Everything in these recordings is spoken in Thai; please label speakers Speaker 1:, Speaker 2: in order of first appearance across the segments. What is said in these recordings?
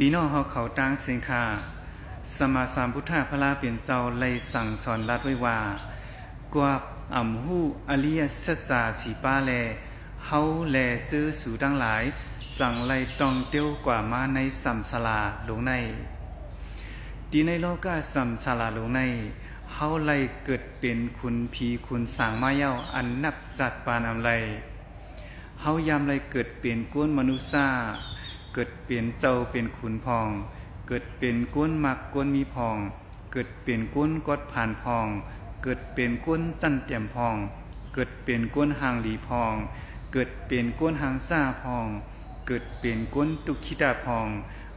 Speaker 1: ปีน้องเฮาเขาตั้งสิงคาสมมาสามพุทธะพระลาเป็นเจ้าไลสั่งสอนรัดไว้ว่ากว่าอ่ำหู้อริยสัจจาสีป้าแลเฮาแลซื้อสู่ทั้งหลายสั่งไลตองเตียวกว่ามาในสัมสลาลงในดีในโลกาสัมสลาลงในเฮาไลเกิดเป็นคุณผีคุณสางมาเย้าอันนับจัดปานอำไลเฮายามไลเกิดเป็นก้นมนุษย์ซาเกิดเป็นเจ้าเป็นขุนพองเกิดเป็นก้นมักก้นมีพองเกิดเป็นก้นกดผ่านพองเกิดเป็นก้นจันเตียมพองเกิดเป็นก้นหางหลีพองเกิดเป็นก้นหางซ่าพองเกิดเป็นก้นตุคิดาพอง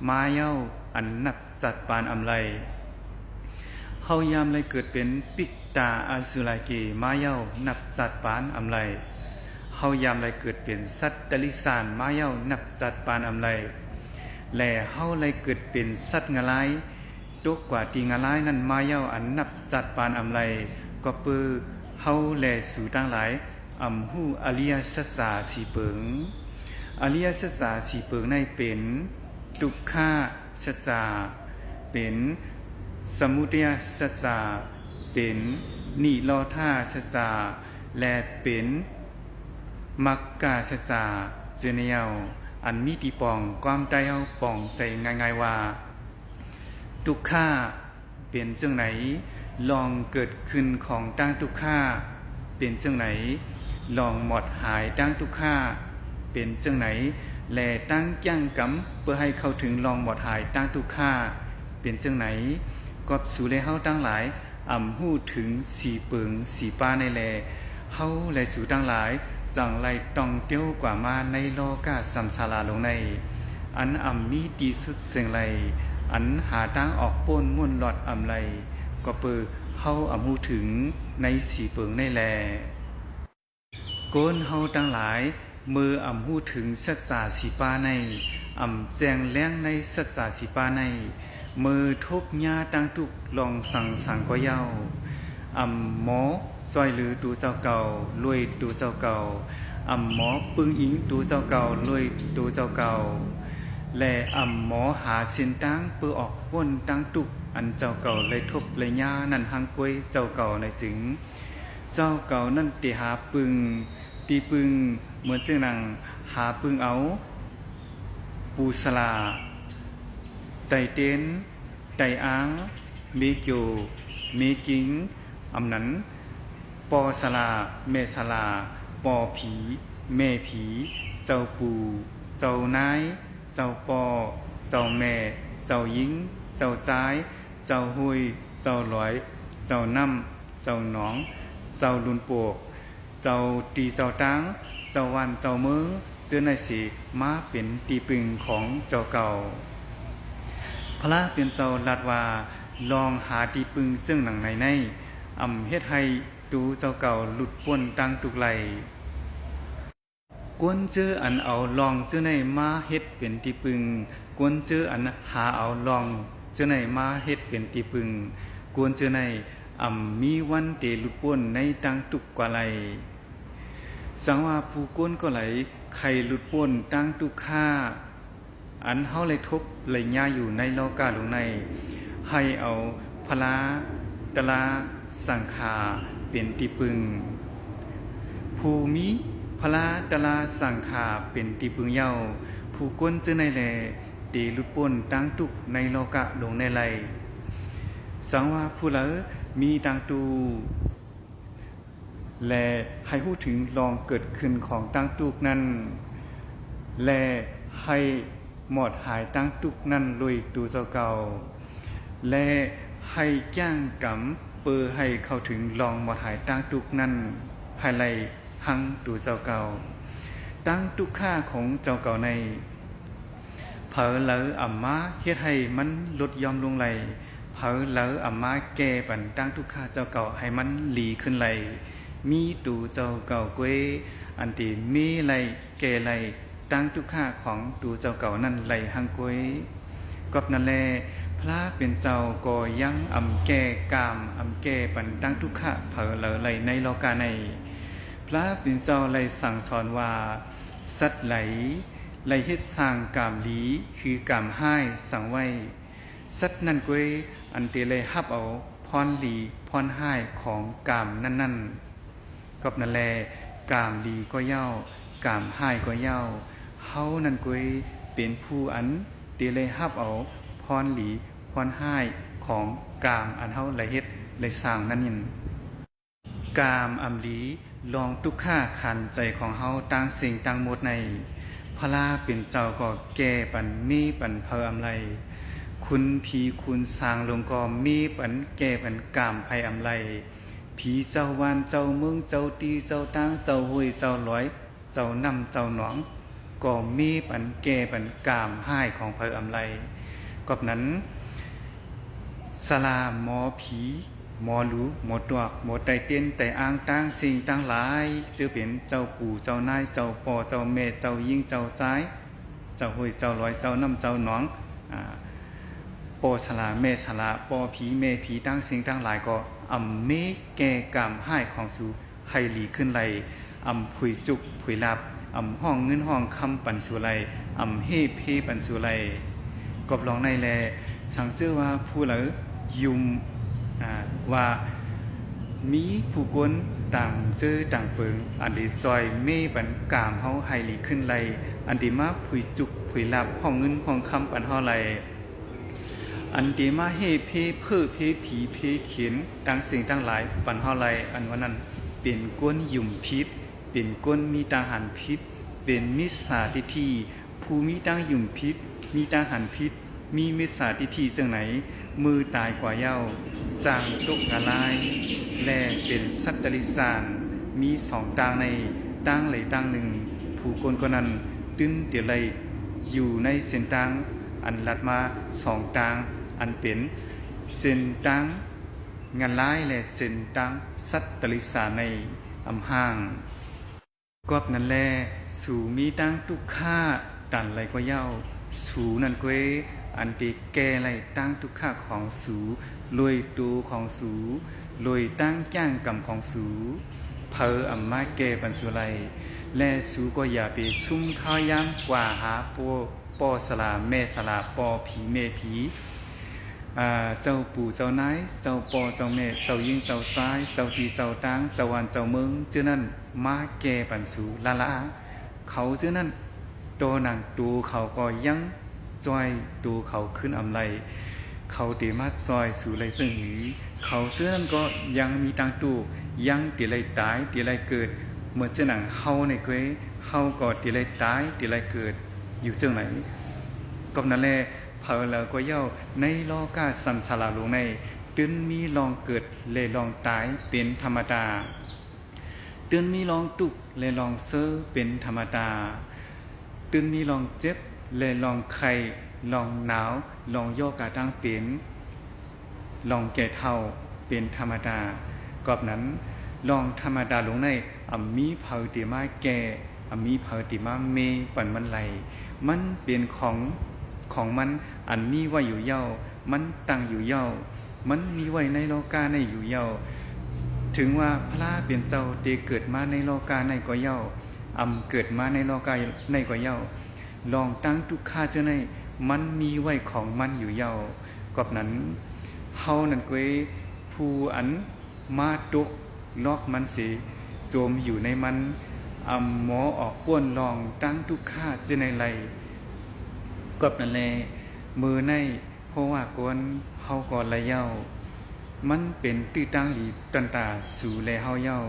Speaker 1: มาเย้าอันนับจัดปานอำไลเฮายามไลเกิดเป็นปิกตาอาสุไลเกมาเย้านับจัดปานอำไลเฮายามไลเกิดเป็นสัตตลิสานมาเย้านับจัดปานอำไลและเฮาไลเกิดเป็นสัตว์งะลายตกกว่าตีงะลายนั้นมาเย้าอันนับจัดปานอำไลก็ปือเฮาแลสู่ทั้งหลายอำฮู้อริยสัจจาสีเปิงอริยสัจจาสีเปิงในเป็นทุกขาสัจจาเป็นสมุทัยสัจจาเป็นนิโรธาสัจจาและเป็นมรรคสัจจาเจเนียวอันมีที่ปองความใจเฮาปองใจง่ายๆว่าทุกขาเป็นเรื่องไหนลองเกิดขึ้นของตั้งทุกขาเป็นเรื่องไหนลองหมดหายตั้งทุกขาเป็นเรื่องไหนแลตั้งยั่งกำเพื่อให้เข้าถึงลองหมดหายตั้งทุกขาเป็นเรื่องไหนกอบสู่เลยเฮาตั้งหลายอ่ำหู้ถึงสีเปิงสีป้าในแลเฮาและสู่ตั้งหลายสั่งไล่ตองเตี้ยวกว่ามาในโลกาสัมสาราลงในอันอ่ำมีดีสุดเสียงไลอันหาทางออกป้นม่วนหลอดอ่ำไลก็เปิดเฮาอ่ำหูถึงในสีเปิงในแลโกนเฮาตั้งหลายมืออ่ำหูถึงสัจจาสีป้าในอ่ำแจงแล้งในสัจจาสีป้าในมือทุบญาตั้งทุกลองสั่งก็เย้าหมอซอยหรือตูเจ้าเก่าลุยตูเจ้าเก่าหมอปึงอิงตูเจ้าเก่าลุยตูเจ้าเก่าและหมอหาเส้นตั้งเพื่อออกพ้นตั้งตุกอันเจ้าเก่าเลยทบเลยญานั่นหังกวยเจ้าเก่าในจึงเจ้าเก่านั่นตีหาปึงตีปึงเหมือนเจ้านังหาปึงเอาปูสลาไตเต้นไตอ้างเมเกียวเมกิงนั้นปอสลาเมสลาปอผีแม่ผีเจ้าปูเจ้านายเจ้าปอเจ้าแม่เจ้าหญิงเจ้าซ้ายเจ้าหุยเจ้าลอยเจ้าน้ำเจ้าหนองเจ้าลุนปวกเจ้าตีเจ้าตังเจ้าวันเจ้าเมืองเจ้าในสีมาเป็นตีปึงของเจ้าเก่าพระเป็นเจ้าลัดว่าลองหาตีปึงซึ่งหนังในเฮ็ดให้ตูเจ้าเก่าหลุดพ้นตั้งตุกไหลกวนเจออันเอาลองเจอในมาเฮ็ดเป็นตีปึงกวนเจออันหาเอาลองเจอในมาเฮ็ดเป็นตีปึงกวนเจอในมีวันเตหลุดพ้นในตั้งตุกกว่าไหลสังว่าผู้กวนก็ไหลใครหลุดพ้นตั้งตุกค่าอันเฮาเลยทบเลยญาอยู่ในโลกาลงในให้เอาพลาตลาสังขาเป็นติปึงภูมิพลาตลาสังขาเป็นติปึงเย้าผู้ก้นเจอในแลตีลุดป่นตั้งตุกในโลกะลงในไหลสังว่าผู้เหลอมีตังตูและให้พูดถึงลองเกิดขึ้นของตั้งตุกนั้นและให้หมดหายตั้งตุกนั้นลุยตูเจ้าเก่าและให้จ้างกำเปือให้เข้าถึงลองหมดหายตั้งตุกนั้นภายในหังตูเจ้าเก่าตั้งตุกค่าของเจ้าเก่าในเผอเหลอมาเฮ็ดให้มันลดยอมลงไหลเผอเหลอมาแก่ปันตั้งตุกค่าเจ้าเก่าให้มันหลีขึ้นไหลมีตูเจ้าเก่าเกวยอันที่มีไหลแก่ไหลตั้งทุกข้าของตูเจ้าเก่านั่นไหลหังกวยกอบนั่นแลพระเป็นเจ้าก็ยังแก่กามแก่ปันตั้งทุกข้าเผอเหลอไหลในโลกาในพระเป็นเจ้าไหลสั่งสอนว่าสัตว์ไหล ไลเฮ็ดสร้างกามหลีคือกามให้สังไว้สัตว์นั่นกวยอันเตเลยฮับเอาพรหลีพรให้ของกามนั่นๆกับนั่นแลกามหลีก็เย้ากามให้ก็เย้าเฮานั่นกวยเป็นผู้อันเตเลยฮับเอาพรหลีพรให้ของกามอันเฮาไลเฮ็ดไลสร้างนั่นยินกามอำลีลองทุกข้าขันใจของเฮาต่างสิ่งต่างหมดในพระลาเป็นเจ้าก็แก่ปันมีปันเพออำไลคุณผีคุณสร้างลงก็มีปันแก่ปันกามภัยอำไลผีเจ้าวานเจ้าเมืองเจ้าตีเจ้าตางเจ้าห้วยเจ้าลอยเจ้านำเจ้าหนองก็มีปันแก่ปันกามให้ของเพออำไลกอบนั้นสลาหมอผีหมอหลูหมอตวกหมอไตเต้นไตอ้างตั้งสิ่งตั้งหลายจะเป็นเจ้าปู่เจ้านายเจ้าพ่อเจ้าแม่เจ้ายิ่งเจ้าจ้ายเจ้าห้วยเจ้าลอยเจ้าน้ำเจ้าหนองปอฉลาแม่ฉลาปอผีแม่ผีตั้งสิ่งตั้งหลายก็อำเมแก่กามให้ของสูให้หลีขึ้นไหลอำผุยจุกผุยลับอำห้องเงินห้องคำปันสุไหลอำเฮเพปันสุไหลกบลองในแลสังเชื่อว่าผู้เหลือยุมว่ามีผู้คนต่างเจอต่างเปิงอันดีซอยเมปันกามเฮาไฮลีขึ้นไหลอันดีมาผุยจุกผุยลับห้องเงินห้องคำปันเฮาไหลอันดีมาเฮเพเพื่อเพผีเพเขียนต่างสิ่งต่างหลายปันเฮาไหลอันว่านั้นเป็นก้นยุ่มพิษเป็นก้นมีตาหันพิษเป็นมิจฉาทิฏฐิผู้มีตั้งยุ่มพิษมีตาหันพิษมีมิจฉาทิฏฐิจังไหนมือตายกว่าเย้าจางตกกะลายแลเป็นสัตตริสานมีสองตางในตั้งไหลตั้งหนึ่งผู้คนคนนั้นตึ้นเดี๋ยวไหลอยู่ในเส้นตางอันลัดมาสองตางอันเป็นเส้นตางงานร้ายและเส้นตางสัตตริสานในอำห้างกอบนั่นแลสู่มีตั้งทุกข้าตันไหลกว่าเย้าสู่นั่นกวยอันติแก่ไหลตั้งทุกข้าของสูลอยตูของสูลอยตั้งจ้างกรรมของสูเพออัมมาแก่ปันสุไลและสูก็อย่าไปซุ่มข้าวยำกว่าหาปอสลาแม่สลาปอผีแม่ผีเจ้าปู่เจ้านายเจ้าปอเจ้าแม่เจ้ายิ่งเจ้าซ้ายเจ้าทีเจ้าตางเจ้าวันเจ้าเมืองเจ้านั่นมาแก่ปันสูละเขาเจ้านั่นโตหนังตูเขาก็ยังจอยตูเขาขึ้นอำไลเขาเตมาจอยสู่ไรซึ่งหือเขาเสื้อนั้นก็ยังมีตังตูยังตีไรตายตีไรเกิดเหมือนเจ้าหนังเฮาในเกยเฮาก็ตีไรตายตีไรเกิดอยู่เจ้าไหนก็นั่นแหละเพอแล้วก็เย้าในโลกาสัมสาราลงในตื่นมีลองเกิดเลยลองตายเป็นธรรมดาตื่นมีลองตุกเลยลองเซอเป็นธรรมดาตื่นมีลองเจ็บเลยลองไข้ลองหนาวลองโยกาตั้งเป็นลองแก่เท่าเป็นธรรมดากอบนั้นลองธรรมดาลงในมีเผาติมาแก่มีเผาติมาเมปันมันไหลมันเป็นของมันอันมีไว้อยู่เย้ามันตั้งอยู่เย้ามันมีไว้ในโลกาในอยู่เย้าถึงว่าพระเป็นเจ้าเตเกิดมาในโลกาในก็เย้าเกิดมาในโลกาในก็เย้าลองตั้งทุกข้าเจ้าในมันมีไว้ของมันอยู่เย้ากอบนั้นเฮานั่นก็ผู้อันมาตุกลอกมันสิโจมอยู่ในมันหมอออกป้วนลองตั้งทุกข้าเจ้าในไหลกอบนั่นแลมือในเพราะว่ากวนเฮาก่อนละเย้ามันเป็นตื้อตั้งหลีตันตาสู่แลเฮาเย้า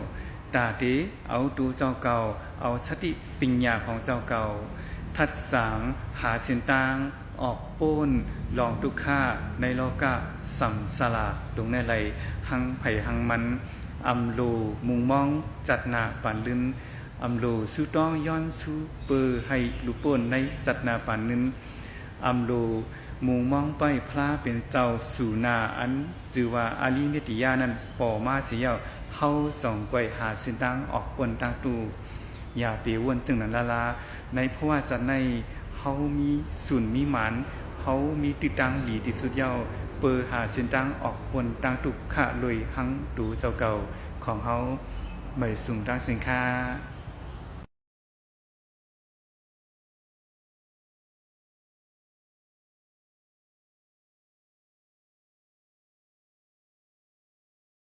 Speaker 1: ตาเตเอาตูเจ้าเก่าเอาสติปัญญาของเจ้าเก่าทัดสางหาเส้นตางออกป้นลองทุกข้าในโลกะสัมสลาลงในไหลหังไผ่หังมันโลมุงมองจัดนาปานลึนโลสู้ต้องย้อนสู้เปอให้ลูกป่นในจัดนาปานนึนโลมุงมองไปพระเป็นเจ้าสู่นาอันจือว่าอาลีเมติยานั้นป่อมาเสียเฮาส่องก้อยหาเส้นตางออกป่นตางตูอย่าไปวนจึงนั้นละในเพราะว่าจะในเฮามีศูนย์มีหมานเฮามีติตังหลีที่สุดเย้าเปอหาเส้นตางออกป่นตางตุกขะลอยหังตูเจ้าเก่าของเฮาไม่สูงทางสินค้า